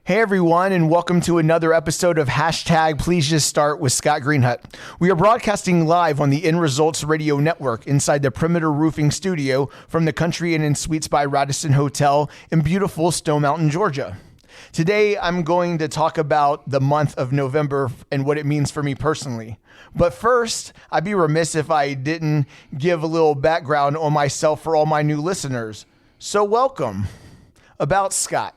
Hey everyone, and welcome to another episode of Hashtag Please Just Start with Scott Greenhut. We are broadcasting live on the End Results Radio Network inside the Perimeter Roofing Studio from the Country Inn and Suites by Radisson Hotel in beautiful Stone Mountain, Georgia. Today, I'm going to talk about the month of November and what it means for me personally. But first, I'd be remiss if I didn't give a little background on myself for all my new listeners. So welcome. About Scott.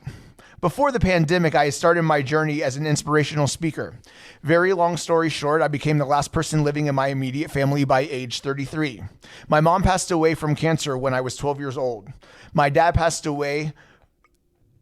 Before the pandemic, I started my journey as an inspirational speaker. Very long story short, I became the last person living in my immediate family by age 33. My mom passed away from cancer when I was 12 years old. My dad passed away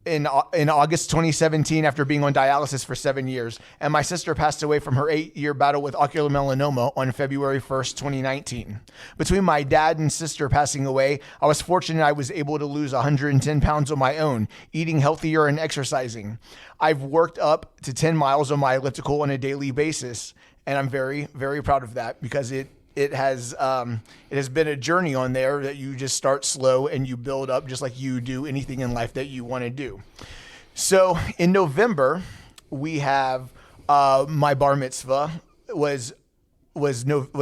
in August 2017 after being on dialysis for 7 years, and my sister passed away from her 8-year battle with ocular melanoma on February 1st, 2019. Between my dad and sister passing away, I was fortunate I was able to lose 110 pounds on my own, eating healthier and exercising. I've worked up to 10 miles on my elliptical on a daily basis, and I'm very, very proud of that because it has been a journey on there that you just start slow and you build up just like you do anything in life that you want to do. So in November, we have my bar mitzvah was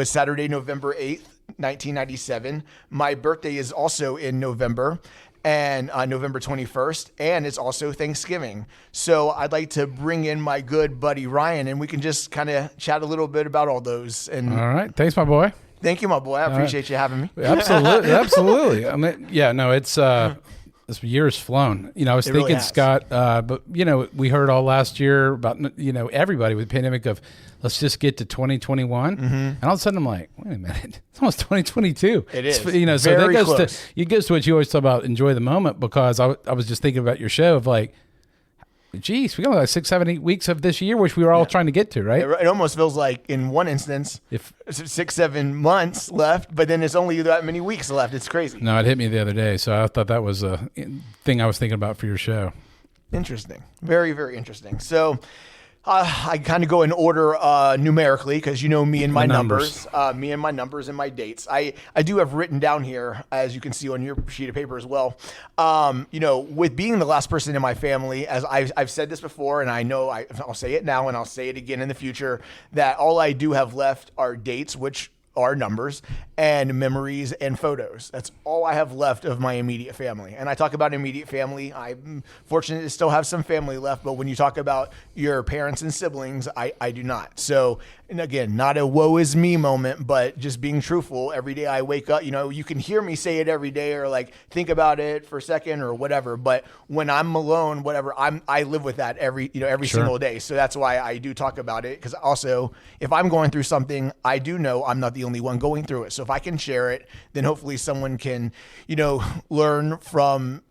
Saturday, November 8th, 1997. My birthday is also in November. And November 21st, and it's also Thanksgiving. So I'd like to bring in my good buddy Ryan, and we can just kind of chat a little bit about all those. And all right, thanks, my boy. Thank you, my boy. I appreciate you having me. Absolutely, absolutely. I mean, yeah, no, it's this year's flown. You know, I was thinking, really Scott, but you know, we heard all last year about everybody with the pandemic of let's just get to 2021, and all of a sudden I'm like, wait a minute, it's almost 2022. It is, so that goes to what you always talk about, enjoy the moment. Because I was just thinking about your show of like, geez, we got like 6, 7, 8 weeks of this year, which we were all trying to get to, right? It almost feels like in one instance, if 6, 7 months left, but then it's only that many weeks left. It's crazy. No, it hit me the other day, so I thought that was a thing I was thinking about for your show. Interesting. Very, very interesting. So I kind of go in order numerically because you know me and my numbers and my dates. I do have written down here, as you can see on your sheet of paper as well, with being the last person in my family, as I've said this before, and I know I'll say it now and I'll say it again in the future, that all I do have left are dates, which are numbers, and memories and photos. That's all I have left of my immediate family. And I talk about immediate family. I'm fortunate to still have some family left, but when you talk about your parents and siblings, I do not. So, and again, not a woe is me moment, but just being truthful. Every day I wake up, you can hear me say it every day or like think about it for a second or whatever. But when I'm alone, whatever, I live with that every sure. single day. So that's why I do talk about it. Because also, if I'm going through something, I do know I'm not the only one going through it. So if I can share it, then hopefully someone can, learn from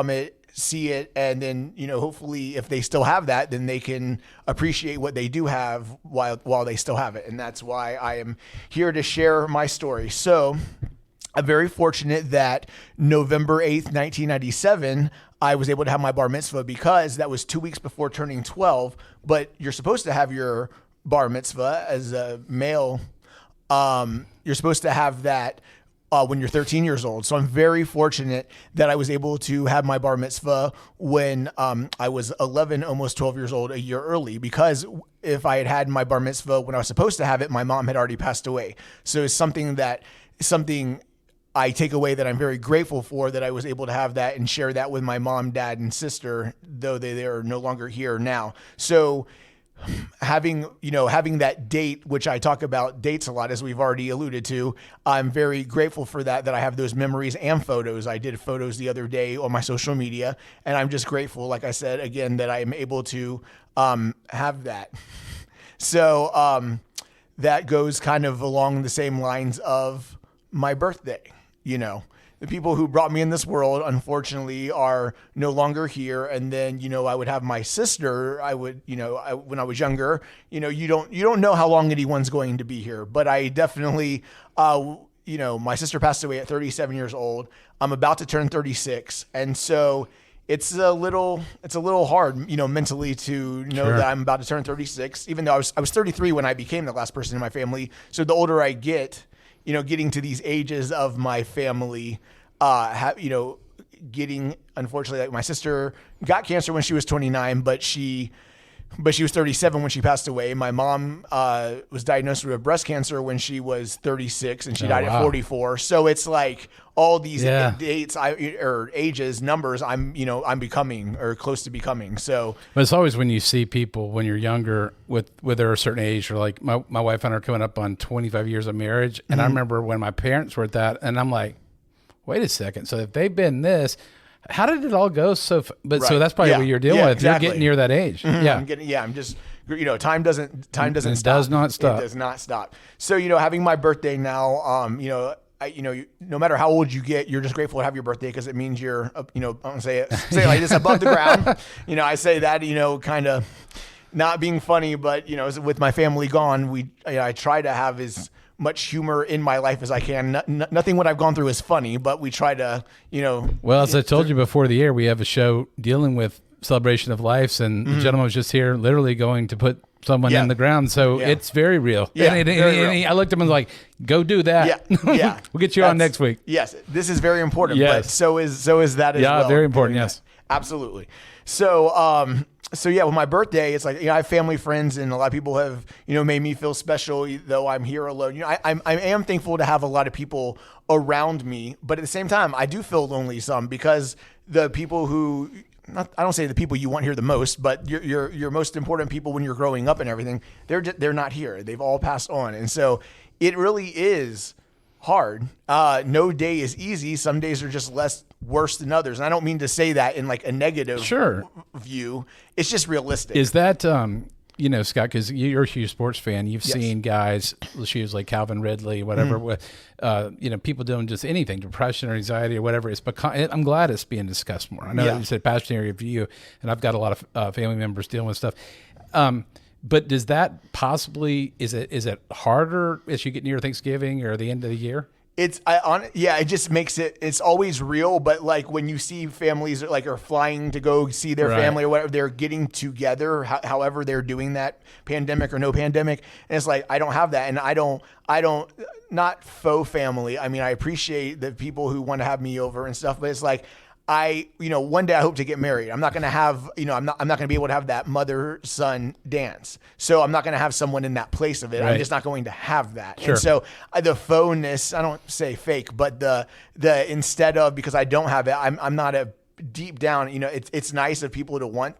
it, see it, and then, hopefully if they still have that, then they can appreciate what they do have while they still have it. And that's why I am here to share my story. So I'm very fortunate that November 8th, 1997, I was able to have my bar mitzvah because that was 2 weeks before turning 12, but you're supposed to have your bar mitzvah as a male. You're supposed to have that when you're 13 years old. So I'm very fortunate that I was able to have my bar mitzvah when I was 11, almost 12 years old, a year early, because if I had had my bar mitzvah when I was supposed to have it, my mom had already passed away. So it's something I take away that I'm very grateful for, that I was able to have that and share that with my mom, dad, and sister, though they are no longer here now. So having that date, which I talk about dates a lot, as we've already alluded to, I'm very grateful for that I have those memories and photos. I did photos the other day on my social media, and I'm just grateful, like I said, again, that I'm able to have that. So that goes kind of along the same lines of my birthday. The people who brought me in this world, unfortunately, are no longer here. And then, I would have my sister. When I was younger, you don't know how long anyone's going to be here. But I definitely, my sister passed away at 37 years old. I'm about to turn 36, and so it's a little hard, mentally to know that I'm about to turn 36. Even though I was 33 when I became the last person in my family. So the older I get, getting to these ages of my family, getting, unfortunately, like my sister got cancer when she was 29, but she was 37 when she passed away. My mom was diagnosed with breast cancer when she was 36, and she died at 44. So it's like all these dates or ages, numbers, I'm becoming or close to becoming. So, but it's always when you see people when you're younger with they're a certain age, or like my wife and I are coming up on 25 years of marriage, and I remember when my parents were at that, and I'm like, wait a second. So if they've been this, how did it all go? So that's probably what you're dealing with. Exactly. You're getting near that age. I'm just, time doesn't stop. Does not stop. It does not stop. So, having my birthday now, no matter how old you get, you're just grateful to have your birthday because it means you're, I'm gonna say it like this, above the ground. I say that, kind of not being funny, but, with my family gone, I try to have as much humor in my life as I can. Nothing what I've gone through is funny, but we try to, Well, as I told you before the year, we have a show dealing with celebration of lives, and the gentleman was just here literally going to put someone in the ground. So it's very real. Yeah, and I looked at him and was like, go do that. Yeah. We'll get you on next week. Yes. This is very important, but so is that as well. Yeah, very important. Yes. Absolutely. So, with my birthday, it's like, I have family, friends, and a lot of people have, made me feel special, though I'm here alone. I am thankful to have a lot of people around me, but at the same time, I do feel lonely some because the people who, I don't say the people you want here the most, but your most important people when you're growing up and everything, they're not here. They've all passed on. And so it really is hard. No day is easy. Some days are just worse than others. And I don't mean to say that in like a negative view. It's just realistic. Is that, Scott, because you're a huge sports fan, you've seen guys, shoes like Calvin Ridley, whatever, with, people doing just anything, depression or anxiety or whatever. I'm glad it's being discussed more. I know that you said passion area of view, and I've got a lot of family members dealing with stuff. But does that possibly, is it harder as you get near Thanksgiving or the end of the year? It just makes it's always real. But like when you see families are flying to go see their family or whatever, they're getting together, however they're doing that, pandemic or no pandemic. And it's like, I don't have that. And I don't, not faux family. I mean, I appreciate the people who want to have me over and stuff, but it's like, one day I hope to get married. I'm not going to have, I'm not going to be able to have that mother-son dance. So I'm not going to have someone in that place of it. Right. I'm just not going to have that. Sure. And so the faux-ness, I don't say fake, but the instead of, because I don't have it, I'm not a deep down, it's nice of people to want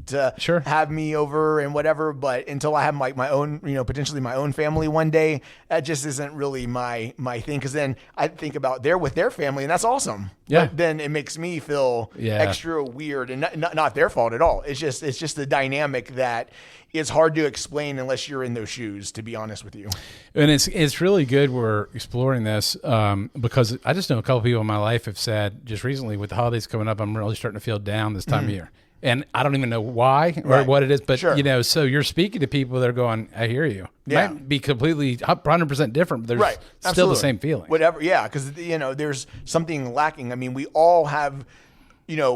to have me over and whatever, but until I have my own, potentially my own family one day, that just isn't really my thing. Cause then I think about they're with their family and that's awesome. Yeah. But then it makes me feel extra weird and not their fault at all. It's just the dynamic that is hard to explain unless you're in those shoes, to be honest with you. And it's really good we're exploring this because I just know a couple people in my life have said just recently with the holidays coming up, I'm really starting to feel down this time of year. And I don't even know why or what it is, but so you're speaking to people that are going, I hear you. Yeah. Might be completely 100% different, but there's still the same feeling. Whatever. Yeah. Cause there's something lacking. I mean, we all have,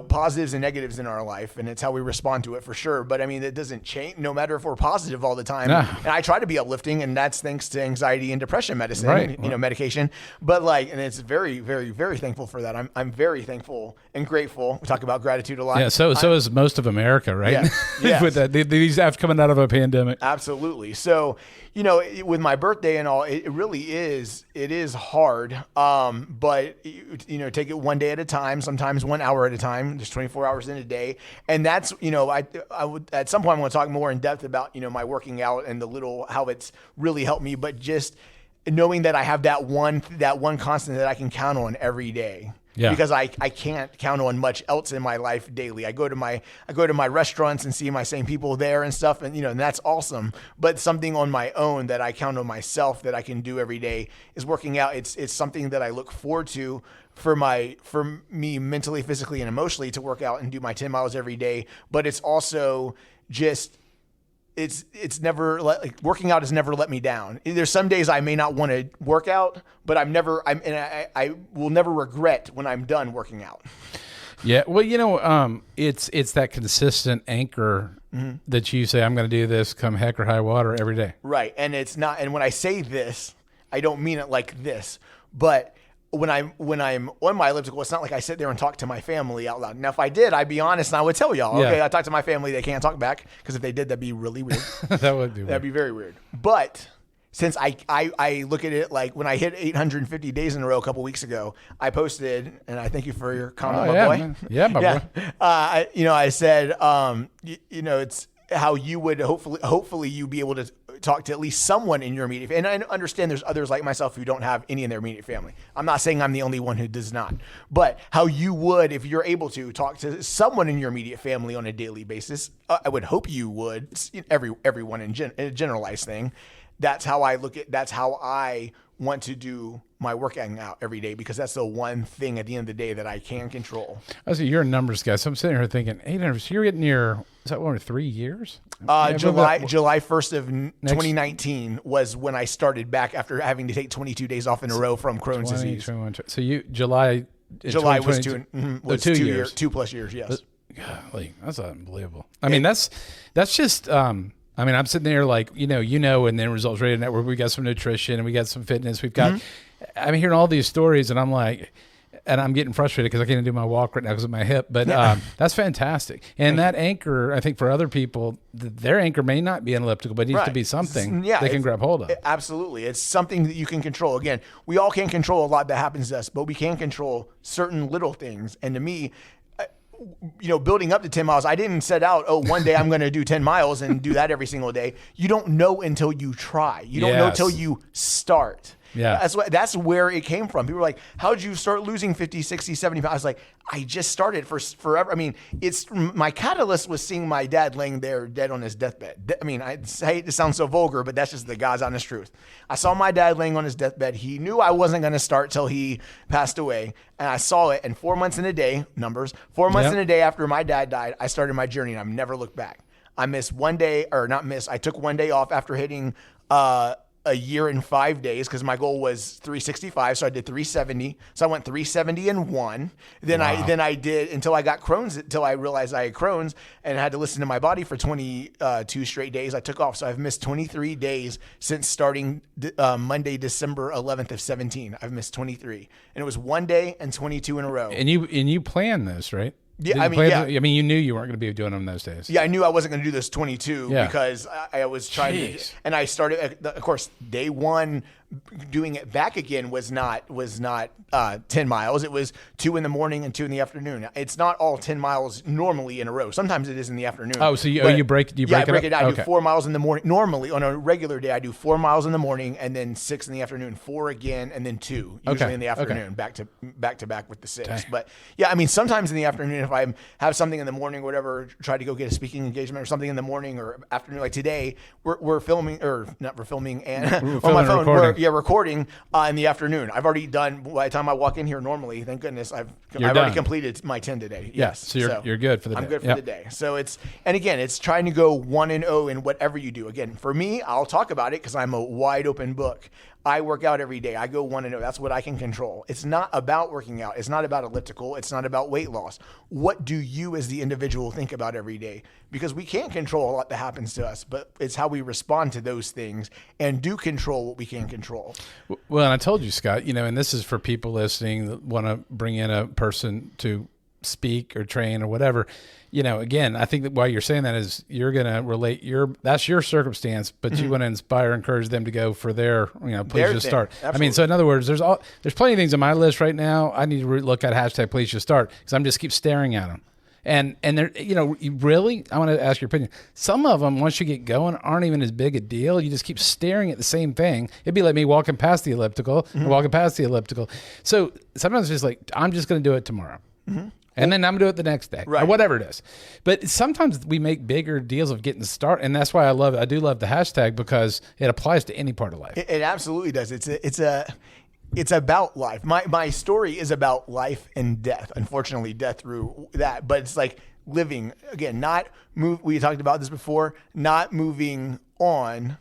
positives and negatives in our life, and it's how we respond to it for sure. But I mean, it doesn't change no matter if we're positive all the time. And I try to be uplifting, and that's thanks to anxiety and depression medicine, medication. But and it's very, very, very thankful for that. I'm very thankful and grateful. We talk about gratitude a lot. Yeah. So is most of America, right? Yeah. With that, these after coming out of a pandemic. Absolutely. So, with my birthday and all, it really is, it is hard. But take it one day at a time, sometimes 1 hour at a time, just 24 hours in a day. And that's, I would, at some point I want to talk more in depth about, my working out and how it's really helped me, but just knowing that I have that one constant that I can count on every day. Yeah. Because I can't count on much else in my life daily. I go to my restaurants and see my same people there and stuff, and and that's awesome. But something on my own that I count on myself that I can do every day is working out. It's something that I look forward to for me mentally, physically, and emotionally to work out and do my 10 miles every day. But it's also just it's never working out has never let me down. There's some days I may not want to work out, but I will never regret when I'm done working out. Yeah. Well, it's that consistent anchor that you say, I'm going to do this come heck or high water every day. Right. And it's not, and when I say this, I don't mean it like this, but when I'm on my elliptical, it's not like I sit there and talk to my family out loud. Now, if I did, I'd be honest and I would tell y'all, okay, I talk to my family, they can't talk back, because if they did, that'd be really weird. That'd be very weird. But since I look at it like when I hit 850 days in a row a couple weeks ago, I posted, and I thank you for your comment, my boy. Man. Yeah, my boy. I said, it's how you would hopefully you be able to talk to at least someone in your immediate family. And I understand there's others like myself who don't have any in their immediate family. I'm not saying I'm the only one who does not, but how you would, if you're able to talk to someone in your immediate family on a daily basis, I would hope you would. Everyone in a generalized thing. That's how I look at. That's how I want to do my working out every day, because that's the one thing at the end of the day that I can control. I see you're a numbers guy, so I'm sitting here thinking, 800. So you're getting near, is that over 3 years? July 1st of 2019 was when I started back after having to take 22 days off in a row from Crohn's disease. So July was 2 years, 2+ years. Yes. Golly, that's unbelievable. I mean, that's just. I mean, I'm sitting there like, and then Results Radio Network, we got some nutrition and we got some fitness. We've got, I'm hearing all these stories and I'm like, and I'm getting frustrated because I can't do my walk right now because of my hip, but that's fantastic. And that anchor, I think for other people, their anchor may not be an elliptical, but it needs to be something they can grab hold of. Absolutely. It's something that you can control. Again, we all can't control a lot that happens to us, but we can control certain little things. And to me, building up to 10 miles, I didn't set out, one day I'm going to do 10 miles and do that every single day. You don't know until you try. You don't know until you start. Yeah. That's where it came from. People were like, how'd you start losing 50, 60, 70 pounds? I was like, I just started for forever. I mean, my catalyst was seeing my dad laying there dead on his deathbed. I mean, I hate to sound so vulgar, but that's just the God's honest truth. I saw my dad laying on his deathbed. He knew I wasn't going to start till he passed away. And I saw it. And 4 months in a day, 4 months in a day after my dad died, I started my journey and I've never looked back. I took 1 day off after hitting, a year and 5 days, because my goal was 365, so I did 370. So I went 370 and 1. Then I did until I got Crohn's, until I realized I had Crohn's and had to listen to my body for 22 straight days. I took off, so I've missed 23 days since starting Monday, December 11th of 17. I've missed 23, and it was 1 day and 22 in a row. And you planned this, right? Yeah, I mean, you knew you weren't going to be doing them those days. Yeah, I knew I wasn't going to do this 22 because I was trying to, and I started, of course, day one, doing it back again was not 10 miles. It was 2 in the morning and 2 in the afternoon. It's not all 10 miles normally in a row. Sometimes it is in the afternoon. Oh, so you break it? Yeah, I break it down. I do 4 miles in the morning. Normally on a regular day, I do 4 miles in the morning and then 6 in the afternoon, 4 again, and then 2 usually in the afternoon, back to back with the 6. Dang. But yeah, I mean, sometimes in the afternoon, if I have something in the morning or whatever, try to go get a speaking engagement or something in the morning or afternoon, like today, we're filming, or not, we're filming and on my phone, recording in the afternoon. I've already done, by the time I walk in here normally, thank goodness, I've already completed my 10 today. Yes. So you're good for the day. I'm good for the day. So it's trying to go 1-0 in whatever you do. Again, for me, I'll talk about it because I'm a wide open book. I work out every day. I go 1-0. That's what I can control. It's not about working out. It's not about elliptical. It's not about weight loss. What do you as the individual think about every day? Because we can't control a lot that happens to us, but it's how we respond to those things and do control what we can control. Well, and I told you, Scott, and this is for people listening that want to bring in a person to speak or train or whatever. Again, I think that why you're saying that is you're going to relate that's your circumstance, but you want to inspire, encourage them to go for their, please just start. Absolutely. I mean, so in other words, there's plenty of things on my list right now. I need to look at hashtag please just start because I'm just keep staring at them. And they're, really, I want to ask your opinion. Some of them, once you get going, aren't even as big a deal. You just keep staring at the same thing. It'd be like me walking past the elliptical and walking past the elliptical. So sometimes it's just like, I'm just going to do it tomorrow. Mm-hmm. And then I'm going to do it the next day, or whatever it is. But sometimes we make bigger deals of getting started. And that's why I love it. I do love the hashtag because it applies to any part of life. It absolutely does. It's about life. My story is about life and death. Unfortunately, death through that. But it's like living, again, not move. We talked about this before, not moving on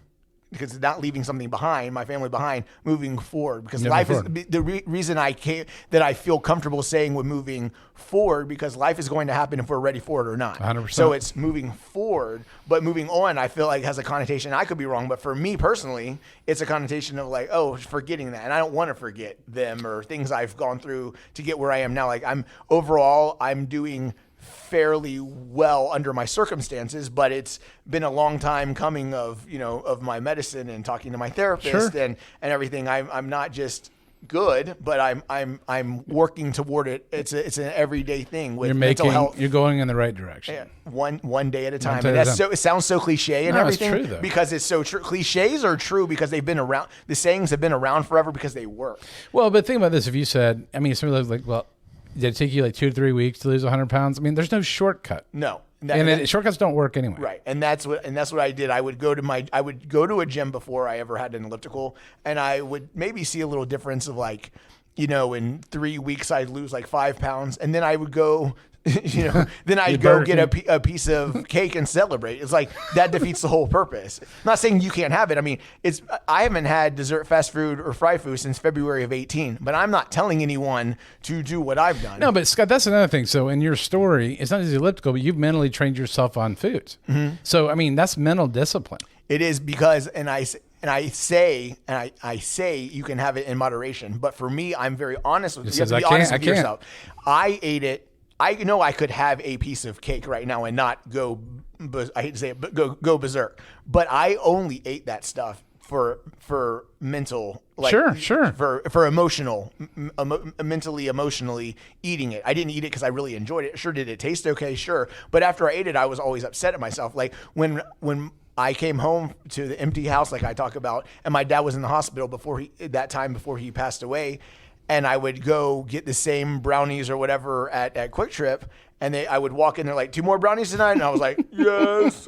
because it's not leaving something behind, my family behind, moving forward. Because Moving life forward. is the reason that I feel comfortable saying we're moving forward, because life is going to happen if we're ready for it or not. 100%. So it's moving forward, but moving on, I feel like has a connotation. I could be wrong, but for me personally, it's a connotation of like, oh, forgetting that, and I don't want to forget them or things I've gone through to get where I am now. Like I'm doing fairly well under my circumstances, but it's been a long time coming of my medicine and talking to my therapist Sure. and everything. I'm not just good, but I'm working toward it. It's an everyday thing with mental health. You're going in the right direction. Yeah, one day at a time. day And at a that's time. it sounds so cliche and No, it's everything true, though. because it's so true. Cliches are true because they've been around. The sayings have been around forever because they work. Well, but think about this. If you said, I mean, somebody was like, well, did it take you like 2 to 3 weeks to lose 100 pounds? I mean, there's no shortcut. No. Shortcuts don't work anyway. Right. And that's what I did. I would go to a gym before I ever had an elliptical, and I would maybe see a little difference of like, in 3 weeks I'd lose like 5 pounds, and then I would go, then I'd go get a piece of cake and celebrate. It's like that defeats the whole purpose. I'm not saying you can't have it. I mean, I haven't had dessert, fast food, or fried food since February of 2018, but I'm not telling anyone to do what I've done. No, but Scott, that's another thing. So in your story, it's not just elliptical, but you've mentally trained yourself on foods. Mm-hmm. So, I mean, that's mental discipline. It is because, I say you can have it in moderation, but for me, I'm very honest with you. You have to be honest with yourself. I ate it. I know I could have a piece of cake right now and not go, I hate to say it, but go berserk. But I only ate that stuff for mental, like sure. for emotional, mentally, emotionally eating it. I didn't eat it because I really enjoyed it. Sure, did it taste okay? Sure. But after I ate it, I was always upset at myself. Like when I came home to the empty house, like I talk about, and my dad was in the hospital before he passed away. And I would go get the same brownies or whatever at Quick Trip, and I would walk in there like, 2 more brownies tonight, and I was like, yes,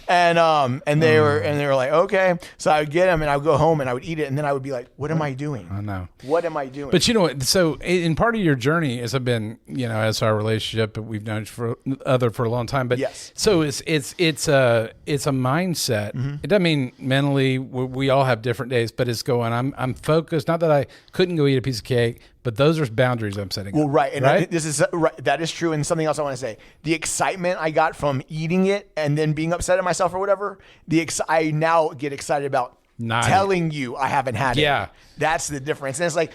and they were like, okay. So I would get them and I would go home and I would eat it, and then I would be like, what am I doing? I know. What am I doing? But you know what? So in part of your journey has been, as our relationship, we've known for a long time. But yes. So it's a mindset. Mm-hmm. It doesn't mean mentally we all have different days, but it's going. I'm focused. Not that I couldn't go eat a piece of cake, but those are boundaries I'm setting. Well, up, right, and right? This is right. That is true. And something else I want to say: the excitement I got from eating it and then being upset at myself or whatever. I now get excited about telling you I haven't had it. Yeah, that's the difference. And it's like,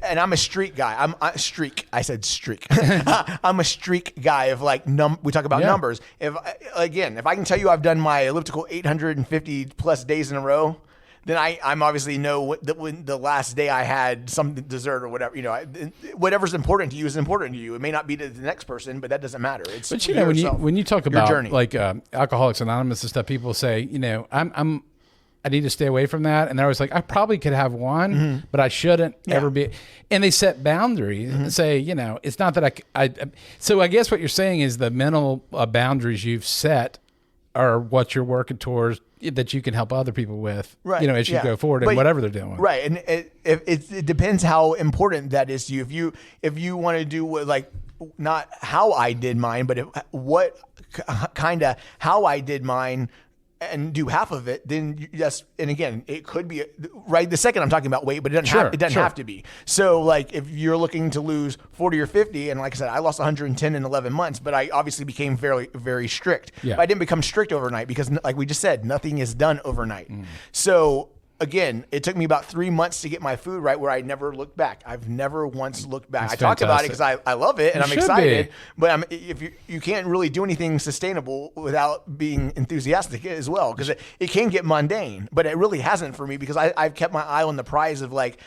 and I'm a streak guy. I said streak. I'm a streak guy of like we talk about numbers. If I can tell you I've done my elliptical 850 plus days in a row, then I'm obviously know that when the last day I had some dessert or whatever, whatever's important to you is important to you. It may not be to the next person, but that doesn't matter. It's but when you talk about like Alcoholics Anonymous and stuff, people say, I need to stay away from that, and they're always like, I probably could have one, mm-hmm. but I shouldn't ever be. And they set boundaries mm-hmm. and say, it's not that I. So I guess what you're saying is the mental boundaries you've set are what you're working towards, that you can help other people with, right. As you go forward and whatever they're doing. Right. And it depends how important that is to you. If you want to do not how I did mine, but how I did mine and do half of it, then and again, it could be right the second I'm talking about weight, but it doesn't have to be. So like if you're looking to lose 40 or 50, and like I said, I lost 110 in 11 months, but I obviously became very, very strict. Yeah. But I didn't become strict overnight because like we just said, nothing is done overnight. Mm. So again, it took me about 3 months to get my food right where I never looked back. I've never once looked back. I talk about it because I love it and I'm excited, but if you can't really do anything sustainable without being enthusiastic as well, because it can get mundane, but it really hasn't for me because I've kept my eye on the prize of like,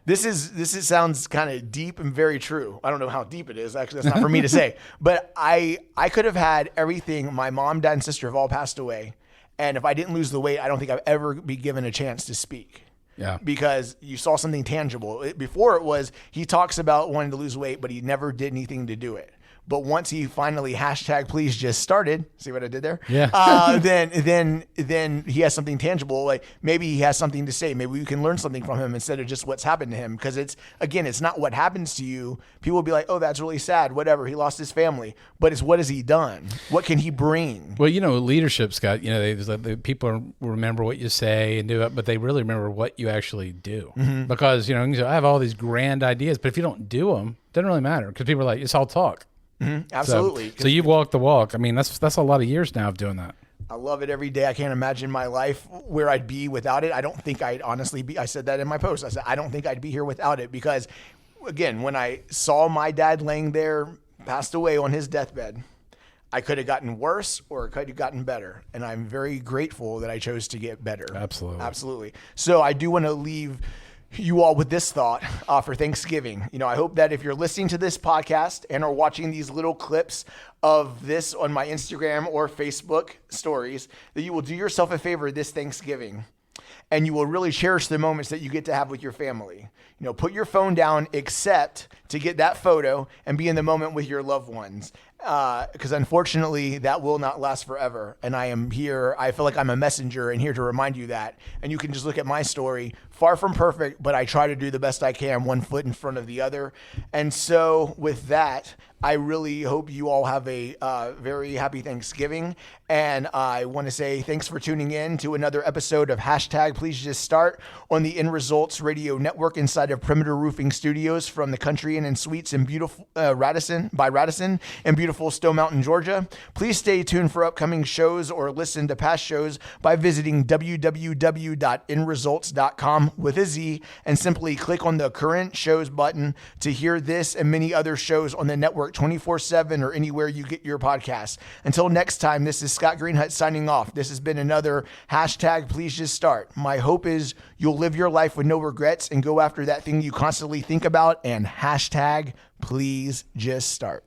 this sounds kind of deep and very true. I don't know how deep it is. Actually, that's not for me to say, but I could have had everything. My mom, dad, and sister have all passed away. And if I didn't lose the weight, I don't think I'd ever be given a chance to speak. Yeah. Because you saw something tangible. Before it was, he talks about wanting to lose weight, but he never did anything to do it. But once he finally hashtag please just started, see what I did there? Yeah. Then he has something tangible. Like maybe he has something to say. Maybe we can learn something from him instead of just what's happened to him. Because it's not what happens to you. People will be like, oh, that's really sad. Whatever. He lost his family. But it's what has he done? What can he bring? Well, leadership, Scott, the people remember what you say and do it, but they really remember what you actually do. Because, I have all these grand ideas, but if you don't do them, it doesn't really matter because people are like, it's all talk. Absolutely. So you've walked the walk. I mean, that's a lot of years now of doing that. I love it every day. I can't imagine my life where I'd be without it. I don't think I'd honestly be. I said that in my post. I said, I don't think I'd be here without it because, again, when I saw my dad laying there, passed away on his deathbed, I could have gotten worse or it could have gotten better. And I'm very grateful that I chose to get better. Absolutely. So I do want to leave you all with this thought for Thanksgiving. I hope that if you're listening to this podcast and are watching these little clips of this on my Instagram or Facebook stories, that you will do yourself a favor this Thanksgiving and you will really cherish the moments that you get to have with your family. Put your phone down, except to get that photo and be in the moment with your loved ones. Because unfortunately, that will not last forever. And I am here. I feel like I'm a messenger and here to remind you that. And you can just look at my story. Far from perfect, but I try to do the best I can, one foot in front of the other. And so with that, I really hope you all have a very happy Thanksgiving. And I want to say thanks for tuning in to another episode of Hashtag Please Just Start on the End Results Radio Network inside of Perimeter Roofing Studios from the Country Inn and Suites in beautiful Radisson in beautiful Stone Mountain, Georgia. Please stay tuned for upcoming shows or listen to past shows by visiting www.endresults.com with a Z and simply click on the current shows button to hear this and many other shows on the network 24/7 or anywhere you get your podcasts. Until next time, this is Scott Greenhut signing off. This has been another Hashtag Please Just Start. My hope is you'll live your life with no regrets and go after that thing you constantly think about and Hashtag Please Just Start.